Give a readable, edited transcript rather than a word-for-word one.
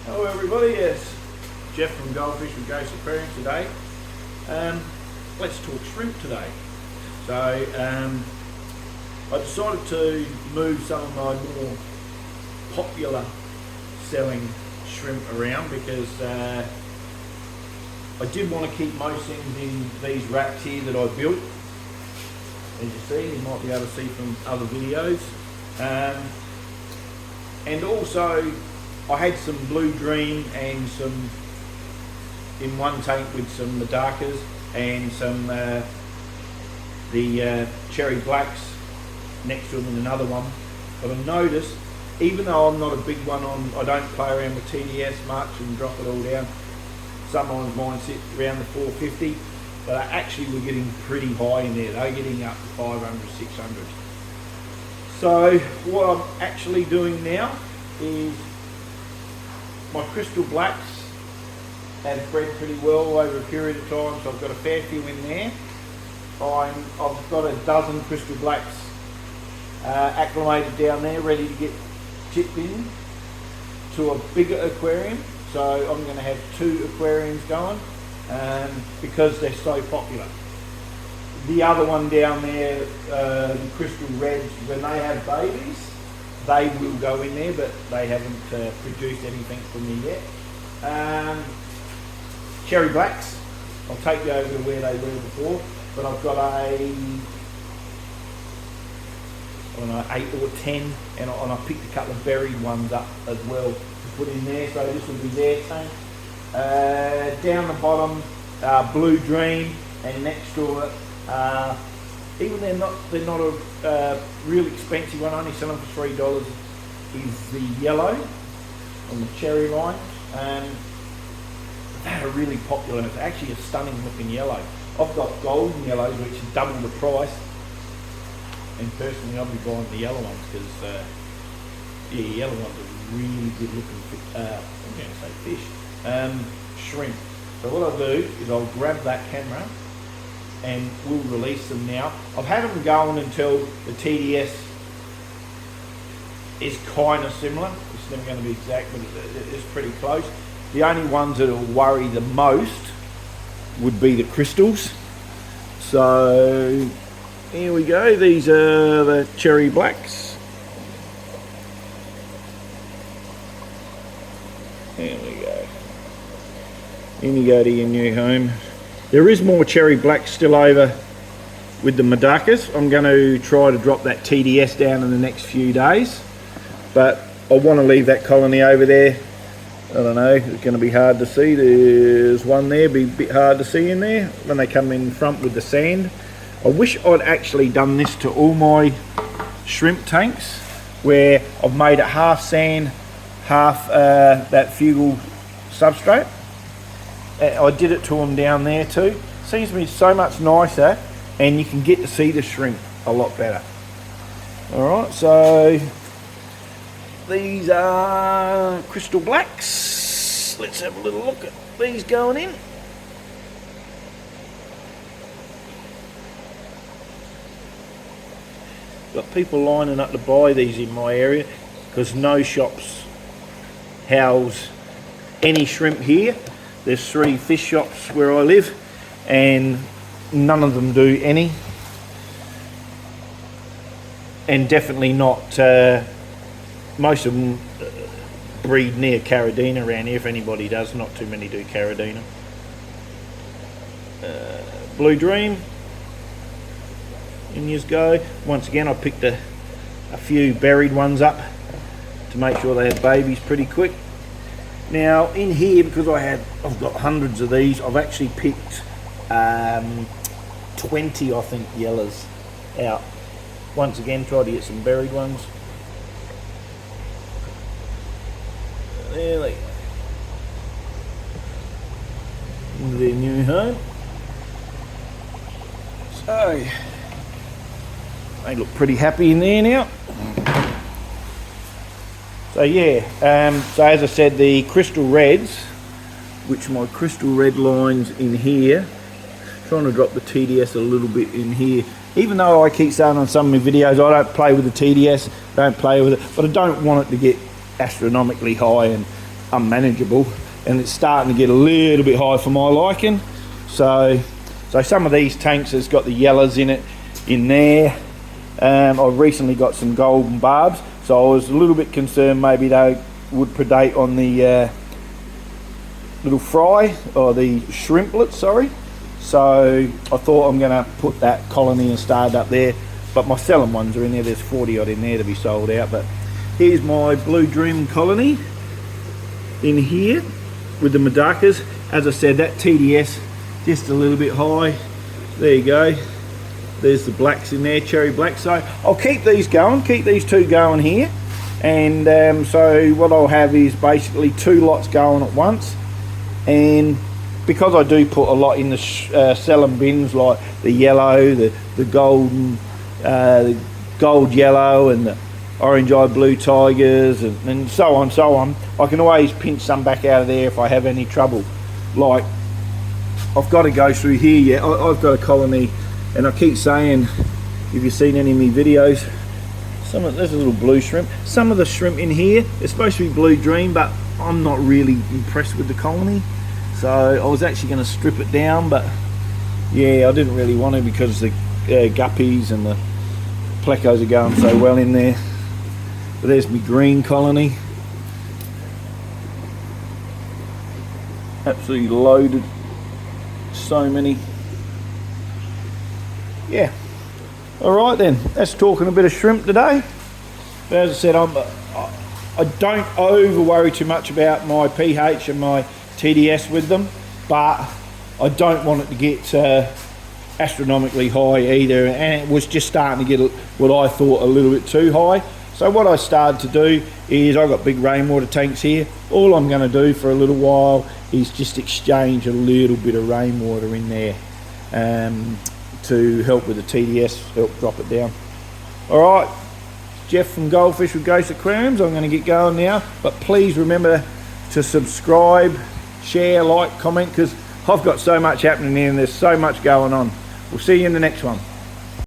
Hello everybody, it's Jeff from Goldfish with Ghost Aquarium today. Let's talk shrimp today. So I decided to move some of my more popular selling shrimp around because I did want to keep most things in these racks here that I built. As you see, you might be able to see from other videos. And also I had some Blue Dream and some in one tank with some Madakas and some the Cherry Blacks next to them in another one. But I noticed, even though I'm not a big one on, I don't play around with TDS much and drop it all down. Sometimes mine sit around the 450, but I actually were getting pretty high in there. They're getting up to 500, 600. So what I'm actually doing now is my Crystal Blacks have bred pretty well over a period of time, so I've got a fair few in there. I've got a dozen Crystal Blacks acclimated down there, ready to get chipped in to a bigger aquarium. So I'm going to have 2 aquariums going because they're so popular. The other one down there, the Crystal Reds, when they have babies, they will go in there, but they haven't produced anything for me yet. Cherry Blacks, I'll take you over to where they were before, but I've got I don't know, 8 or 10, and I picked a couple of buried ones up as well to put in there, so this will be their tank. Down the bottom, Blue Dream, and next to it, even they're not a real expensive one, only selling for $3, is the yellow on the cherry line. They're really popular, and it's actually a stunning looking yellow. I've got golden yellows which is double the price, and personally I'll be buying the yellow ones because yellow ones are really good looking I'm going to say fish, shrimp. So what I'll do is I'll grab that camera and we'll release them now. I've had them going until the TDS is kind of similar. It's never going to be exact, but it's pretty close. The only ones that will worry the most would be the crystals. So here we go. These are the Cherry Blacks. There we go. In you go to your new home. There is more Cherry Blacks still over with the Madakas. I'm going to try to drop that TDS down in the next few days, but I want to leave that colony over there. I don't know, it's going to be hard to see. There's one there, be a bit hard to see in there when they come in front with the sand. I wish I'd actually done this to all my shrimp tanks, where I've made it half sand, half that Fugal substrate. I did it to them down there too. Seems to be so much nicer, and you can get to see the shrimp a lot better. Alright, so these are Crystal Blacks. Let's have a little look at these going in. Got people lining up to buy these in my area because no shops house any shrimp here. There's 3 fish shops where I live and none of them do any, and definitely not most of them breed near Caridina around here, if anybody does. Not too many do Caridina. Blue Dream, in yours go. Once again I picked a few buried ones up to make sure they had babies pretty quick. Now in here, because I've got hundreds of these, I've actually picked 20 I think yellows out. Once again, try to get some buried ones. There they go. Into their new home. So they look pretty happy in there now. So yeah, so as I said, the Crystal Reds, which my Crystal Red lines in here, trying to drop the TDS a little bit in here. Even though I keep saying on some of my videos I don't play with the TDS, don't play with it, but I don't want it to get astronomically high and unmanageable, and it's starting to get a little bit high for my liking. So some of these tanks has got the yellows in it in there. I've recently got some golden barbs, so I was a little bit concerned maybe they would predate on the little fry, or the shrimplets, sorry. So I thought I'm going to put that colony and start up there, but my selling ones are in there. There's 40 odd in there to be sold out. But here's my Blue Dream colony in here with the Madakas. As I said, that TDS just a little bit high. There you go. There's the blacks in there, cherry black. So I'll keep these going, keep these two going here. And so what I'll have is basically 2 lots going at once. And because I do put a lot in the selling bins, like the yellow, the golden, the gold yellow, and the orange eye blue tigers, and so on, I can always pinch some back out of there if I have any trouble. Like, I've got to go through here, yeah, I've got a colony, and I keep saying, if you've seen any of my videos, there's a little blue shrimp. Some of the shrimp in here, it's supposed to be Blue Dream, but I'm not really impressed with the colony. So I was actually going to strip it down, but yeah, I didn't really want to because the guppies and the plecos are going so well in there. But there's my green colony. Absolutely loaded. So many. Yeah. Alright then, that's talking a bit of shrimp today. But as I said, I don't over worry too much about my pH and my TDS with them, but I don't want it to get astronomically high either, and it was just starting to get what I thought a little bit too high. So what I started to do is, I've got big rainwater tanks here. All I'm going to do for a little while is just exchange a little bit of rainwater in there to help with the TDS, help drop it down. Alright, Jeff from Goldfish with Ghost Aquariums. I'm going to get going now, but please remember to subscribe, share, like, comment, because I've got so much happening here and there's so much going on. We'll see you in the next one.